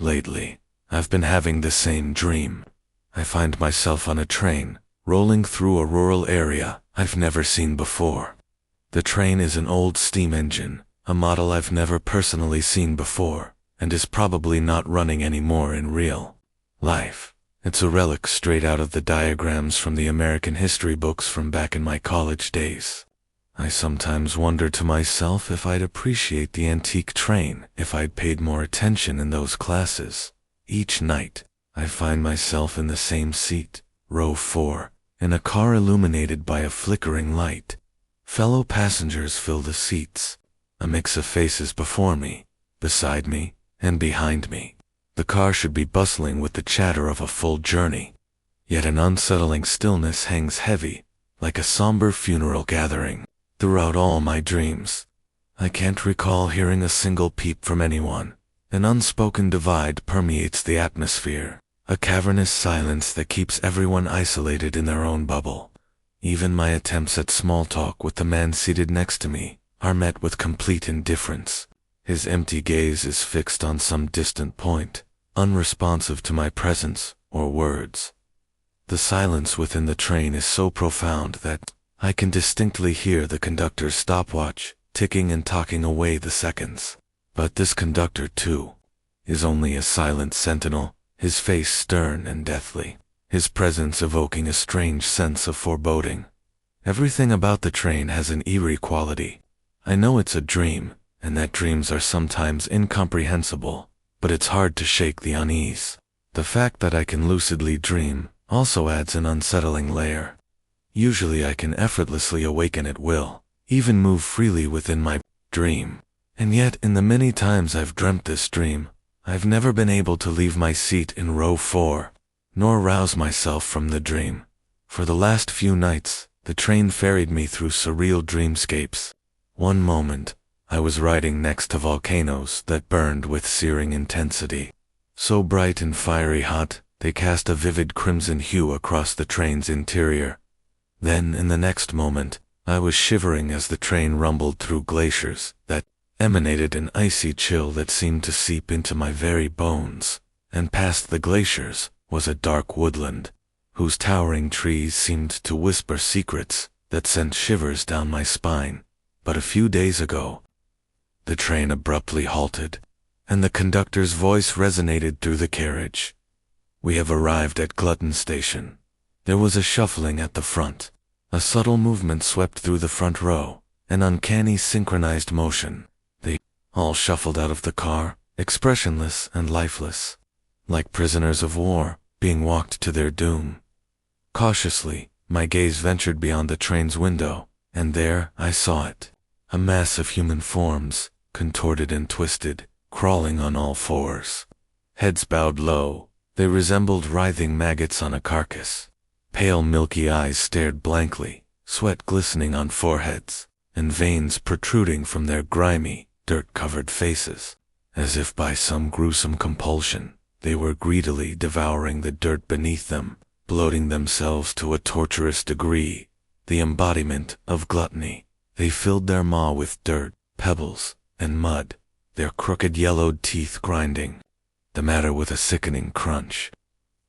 Lately, I've been having the same dream. I find myself on a train, rolling through a rural area I've never seen before. The train is an old steam engine, a model I've never personally seen before, and is probably not running anymore in real life. It's a relic straight out of the diagrams from the American history books from back in my college days. I sometimes wonder to myself if I'd appreciate the antique train if I'd paid more attention in those classes. Each night, I find myself in the same seat, row 4, in a car illuminated by a flickering light. Fellow passengers fill the seats, a mix of faces before me, beside me, and behind me. The car should be bustling with the chatter of a full journey, yet an unsettling stillness hangs heavy, like a somber funeral gathering. Throughout all my dreams, I can't recall hearing a single peep from anyone. An unspoken divide permeates the atmosphere, a cavernous silence that keeps everyone isolated in their own bubble. Even my attempts at small talk with the man seated next to me are met with complete indifference. His empty gaze is fixed on some distant point, unresponsive to my presence or words. The silence within the train is so profound that I can distinctly hear the conductor's stopwatch ticking and talking away the seconds. But this conductor, too, is only a silent sentinel, his face stern and deathly, his presence evoking a strange sense of foreboding. Everything about the train has an eerie quality. I know it's a dream, and that dreams are sometimes incomprehensible, but it's hard to shake the unease. The fact that I can lucidly dream also adds an unsettling layer. Usually I can effortlessly awaken at will, even move freely within my dream. And yet, in the many times I've dreamt this dream, I've never been able to leave my seat in row 4, nor rouse myself from the dream. For the last few nights, the train ferried me through surreal dreamscapes. One moment, I was riding next to volcanoes that burned with searing intensity. So bright and fiery hot, they cast a vivid crimson hue across the train's interior. Then, in the next moment, I was shivering as the train rumbled through glaciers that emanated an icy chill that seemed to seep into my very bones. And past the glaciers was a dark woodland, whose towering trees seemed to whisper secrets that sent shivers down my spine. But a few days ago, the train abruptly halted, and the conductor's voice resonated through the carriage. "We have arrived at Glutton station." There was a shuffling at the front. A subtle movement swept through the front row, an uncanny synchronized motion. They all shuffled out of the car, expressionless and lifeless, like prisoners of war being walked to their doom. Cautiously, my gaze ventured beyond the train's window, and there I saw it. A mass of human forms, contorted and twisted, crawling on all fours. Heads bowed low, they resembled writhing maggots on a carcass. Pale milky eyes stared blankly, sweat glistening on foreheads, and veins protruding from their grimy, dirt-covered faces. As if by some gruesome compulsion, they were greedily devouring the dirt beneath them, bloating themselves to a torturous degree, the embodiment of gluttony. They filled their maw with dirt, pebbles, and mud, their crooked yellowed teeth grinding the matter with a sickening crunch.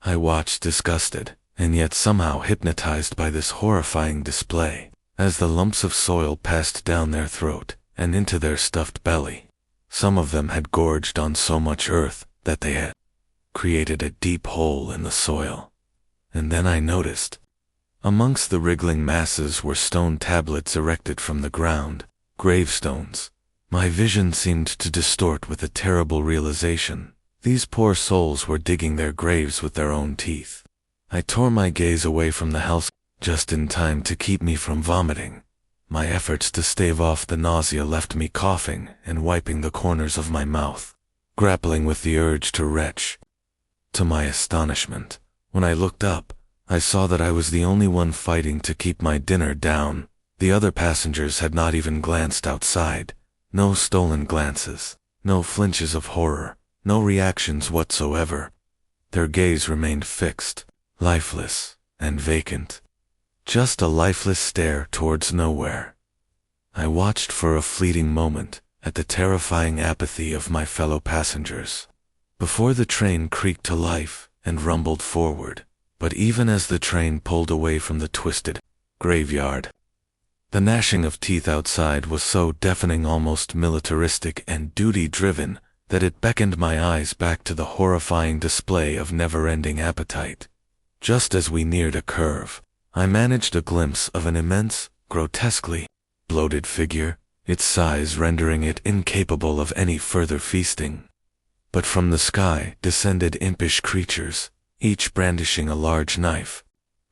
I watched disgusted, and yet somehow hypnotized by this horrifying display, as the lumps of soil passed down their throat and into their stuffed belly. Some of them had gorged on so much earth that they had created a deep hole in the soil. And then I noticed, amongst the wriggling masses were stone tablets erected from the ground, gravestones. My vision seemed to distort with a terrible realization. These poor souls were digging their graves with their own teeth. I tore my gaze away from the house just in time to keep me from vomiting. My efforts to stave off the nausea left me coughing and wiping the corners of my mouth, grappling with the urge to retch. To my astonishment, when I looked up, I saw that I was the only one fighting to keep my dinner down. The other passengers had not even glanced outside. No stolen glances, no flinches of horror, no reactions whatsoever. Their gaze remained fixed, lifeless, and vacant. Just a lifeless stare towards nowhere. I watched for a fleeting moment at the terrifying apathy of my fellow passengers. Before the train creaked to life and rumbled forward, but even as the train pulled away from the twisted graveyard, the gnashing of teeth outside was so deafening, almost militaristic and duty-driven, that it beckoned my eyes back to the horrifying display of never-ending appetite. Just as we neared a curve, I managed a glimpse of an immense, grotesquely bloated figure, its size rendering it incapable of any further feasting. But from the sky descended impish creatures, each brandishing a large knife.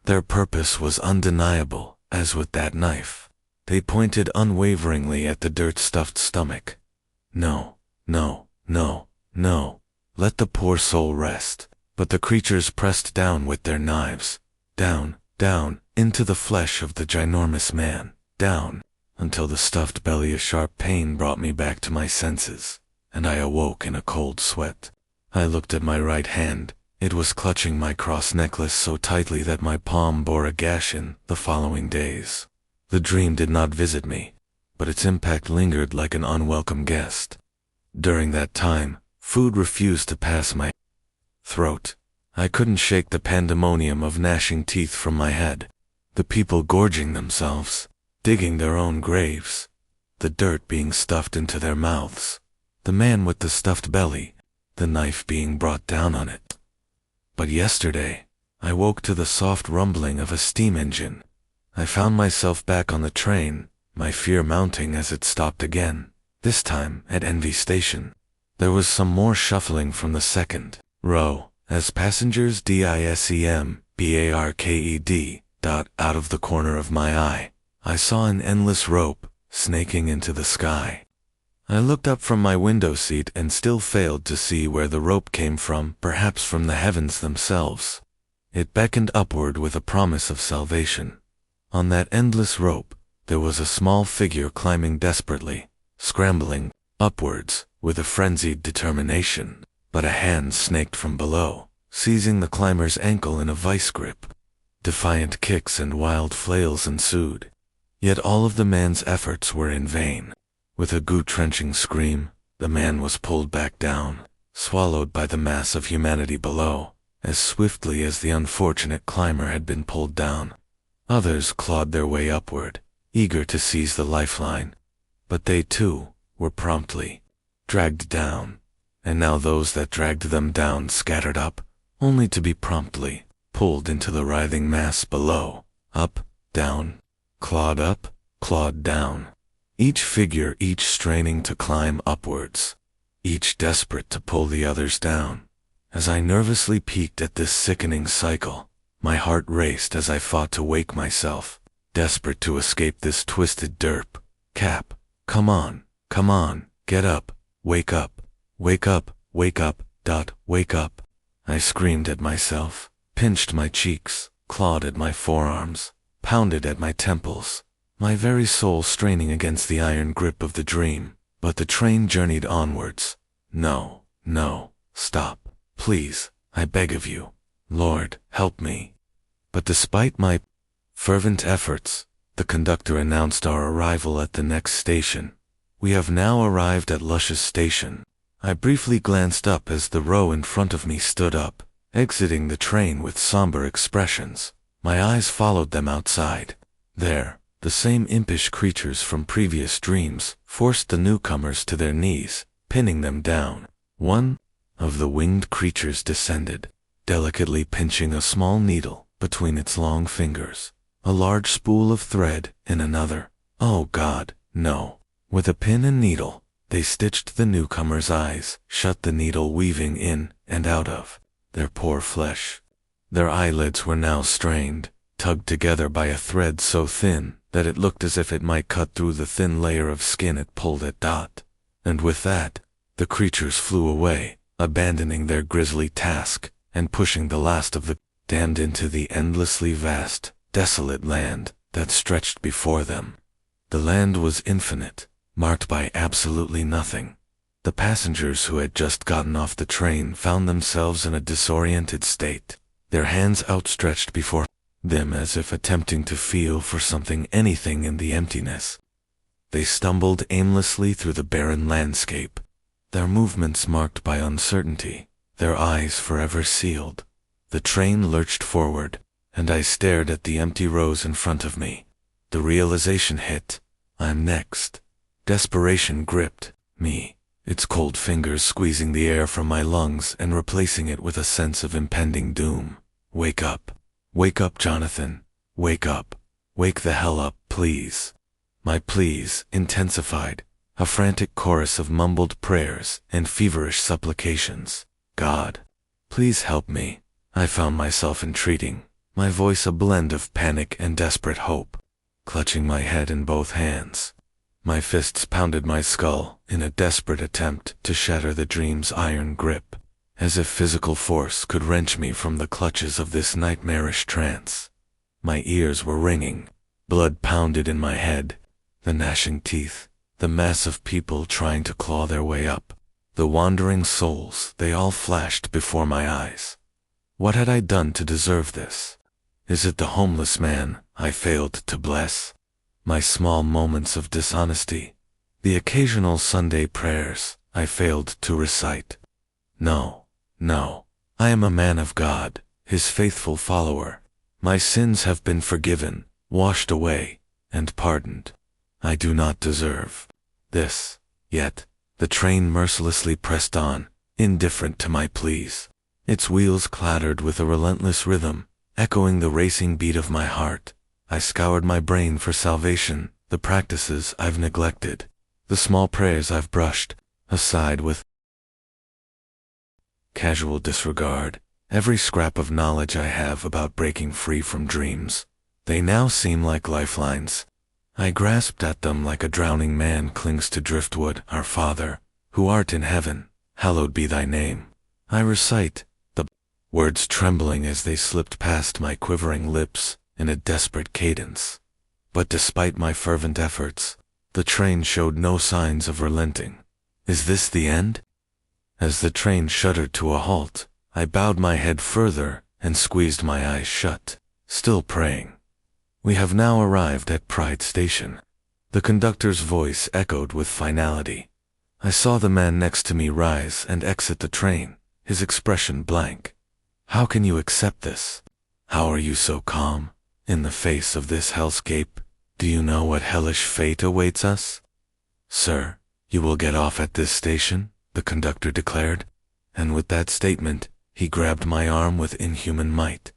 Their purpose was undeniable, as with that knife. They pointed unwaveringly at the dirt-stuffed stomach. No, no, no, no. Let the poor soul rest. But the creatures pressed down with their knives. Down, down, into the flesh of the ginormous man. Down, until the stuffed belly of sharp pain brought me back to my senses, and I awoke in a cold sweat. I looked at my right hand. It was clutching my cross necklace so tightly that my palm bore a gash in the following days. The dream did not visit me, but its impact lingered like an unwelcome guest. During that time, food refused to pass my throat. I couldn't shake the pandemonium of gnashing teeth from my head. The people gorging themselves, digging their own graves, the dirt being stuffed into their mouths, the man with the stuffed belly, the knife being brought down on it. But yesterday, I woke to the soft rumbling of a steam engine. I found myself back on the train, my fear mounting as it stopped again, this time at Envy Station. There was some more shuffling from the second row, as passengers disembbarked out of the corner of my eye. I saw an endless rope snaking into the sky. I looked up from my window seat and still failed to see where the rope came from, perhaps from the heavens themselves. It beckoned upward with a promise of salvation. On that endless rope, there was a small figure climbing desperately, scrambling upwards with a frenzied determination, but a hand snaked from below, seizing the climber's ankle in a vice grip. Defiant kicks and wild flails ensued. Yet all of the man's efforts were in vain. With a gut-wrenching scream, the man was pulled back down, swallowed by the mass of humanity below, as swiftly as the unfortunate climber had been pulled down. Others clawed their way upward, eager to seize the lifeline, but they too were promptly dragged down, and now those that dragged them down scattered up, only to be promptly pulled into the writhing mass below. Up, down, clawed up, clawed down. Each figure, each straining to climb upwards, each desperate to pull the others down. As I nervously peeked at this sickening cycle, my heart raced as I fought to wake myself, desperate to escape this twisted derp. Cap, come on, get up, wake up, wake up, wake up, wake up. I screamed at myself, pinched my cheeks, clawed at my forearms, pounded at my temples, my very soul straining against the iron grip of the dream. But the train journeyed onwards. No, no, stop, please, I beg of you. Lord, help me. But despite my fervent efforts, the conductor announced our arrival at the next station. We have now arrived at Luscious Station. I briefly glanced up as the row in front of me stood up, exiting the train with somber expressions. My eyes followed them outside. There, the same impish creatures from previous dreams forced the newcomers to their knees, pinning them down. One of the winged creatures descended, delicately pinching a small needle between its long fingers, a large spool of thread in another. Oh God, no. With a pin and needle, they stitched the newcomer's eyes, shut the needle weaving in and out of their poor flesh. Their eyelids were now strained, tugged together by a thread so thin that it looked as if it might cut through the thin layer of skin it pulled at. And with that, the creatures flew away, abandoning their grisly task and pushing the last of the damned into the endlessly vast, desolate land that stretched before them. The land was infinite, marked by absolutely nothing. The passengers who had just gotten off the train found themselves in a disoriented state, their hands outstretched before them as if attempting to feel for something, anything in the emptiness. They stumbled aimlessly through the barren landscape, their movements marked by uncertainty, their eyes forever sealed. The train lurched forward, and I stared at the empty rows in front of me. The realization hit. I'm next. Desperation gripped me, its cold fingers squeezing the air from my lungs and replacing it with a sense of impending doom. Wake up. Wake up, Jonathan. Wake up. Wake the hell up, please. My pleas intensified, a frantic chorus of mumbled prayers and feverish supplications. God, please help me. I found myself entreating, my voice a blend of panic and desperate hope. Clutching my head in both hands, my fists pounded my skull in a desperate attempt to shatter the dream's iron grip, as if physical force could wrench me from the clutches of this nightmarish trance. My ears were ringing, blood pounded in my head, the gnashing teeth, the mass of people trying to claw their way up, the wandering souls, they all flashed before my eyes. What had I done to deserve this? Is it the homeless man I failed to bless? My small moments of dishonesty? The occasional Sunday prayers I failed to recite? No, no. I am a man of God, His faithful follower. My sins have been forgiven, washed away, and pardoned. I do not deserve this. Yet, the train mercilessly pressed on, indifferent to my pleas. Its wheels clattered with a relentless rhythm, echoing the racing beat of my heart. I scoured my brain for salvation, the practices I've neglected, the small prayers I've brushed aside with casual disregard, every scrap of knowledge I have about breaking free from dreams. They now seem like lifelines. I grasped at them like a drowning man clings to driftwood. Our Father, who art in heaven, hallowed be thy name. I recite, the words trembling as they slipped past my quivering lips in a desperate cadence. But despite my fervent efforts, the train showed no signs of relenting. Is this the end? As the train shuddered to a halt, I bowed my head further and squeezed my eyes shut, still praying. We have now arrived at Pride Station. The conductor's voice echoed with finality. I saw the man next to me rise and exit the train, his expression blank. How can you accept this? How are you so calm? In the face of this hellscape, do you know what hellish fate awaits us? Sir, you will get off at this station, the conductor declared, and with that statement, he grabbed my arm with inhuman might.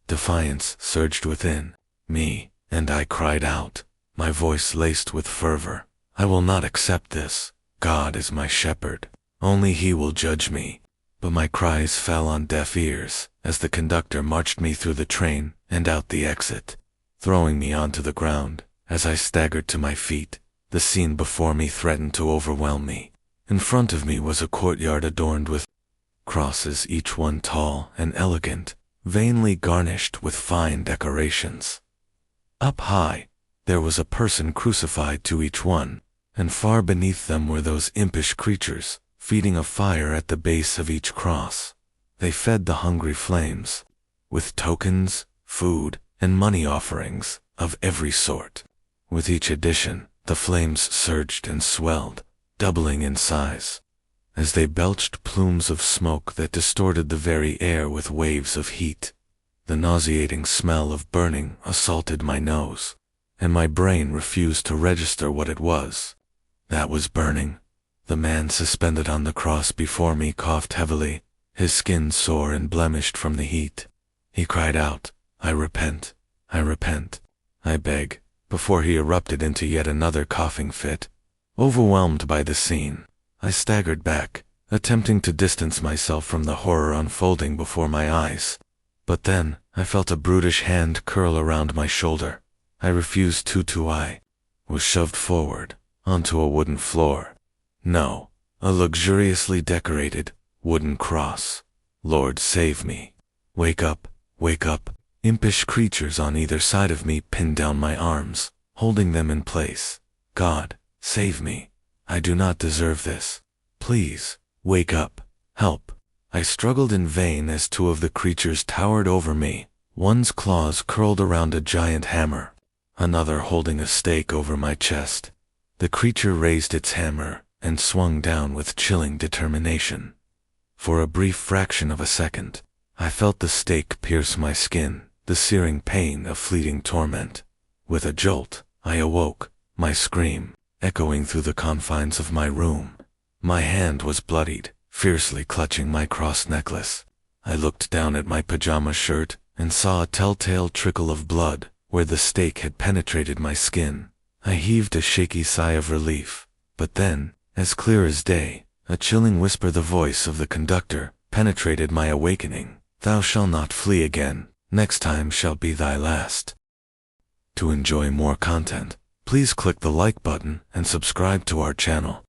Defiance surged within me, and I cried out, my voice laced with fervor. I will not accept this. God is my shepherd. Only He will judge me. But my cries fell on deaf ears as the conductor marched me through the train and out the exit, throwing me onto the ground. As I staggered to my feet, the scene before me threatened to overwhelm me. In front of me was a courtyard adorned with crosses, each one tall and elegant, vainly garnished with fine decorations. Up high, there was a person crucified to each one, and far beneath them were those impish creatures, feeding a fire at the base of each cross. They fed the hungry flames with tokens, food, and money offerings of every sort. With each addition, the flames surged and swelled, doubling in size, as they belched plumes of smoke that distorted the very air with waves of heat. The nauseating smell of burning assaulted my nose, and my brain refused to register what it was. That was burning. The man suspended on the cross before me coughed heavily, his skin sore and blemished from the heat. He cried out, I repent, I beg, before he erupted into yet another coughing fit. Overwhelmed by the scene, I staggered back, attempting to distance myself from the horror unfolding before my eyes. But then, I felt a brutish hand curl around my shoulder. I refused to. I was shoved forward, onto a wooden floor. No, a luxuriously decorated, wooden cross. Lord save me. Wake up, wake up. Impish creatures on either side of me pinned down my arms, holding them in place. God, save me. I do not deserve this. Please, wake up. Help. I struggled in vain as two of the creatures towered over me, one's claws curled around a giant hammer, another holding a stake over my chest. The creature raised its hammer and swung down with chilling determination. For a brief fraction of a second, I felt the stake pierce my skin, the searing pain of fleeting torment. With a jolt, I awoke, my scream echoing through the confines of my room. My hand was bloodied, fiercely clutching my cross necklace. I looked down at my pajama shirt and saw a telltale trickle of blood where the stake had penetrated my skin. I heaved a shaky sigh of relief, but then, as clear as day, a chilling whisper, the voice of the conductor, penetrated my awakening. Thou shalt not flee again, next time shall be thy last. To enjoy more content, please click the like button and subscribe to our channel.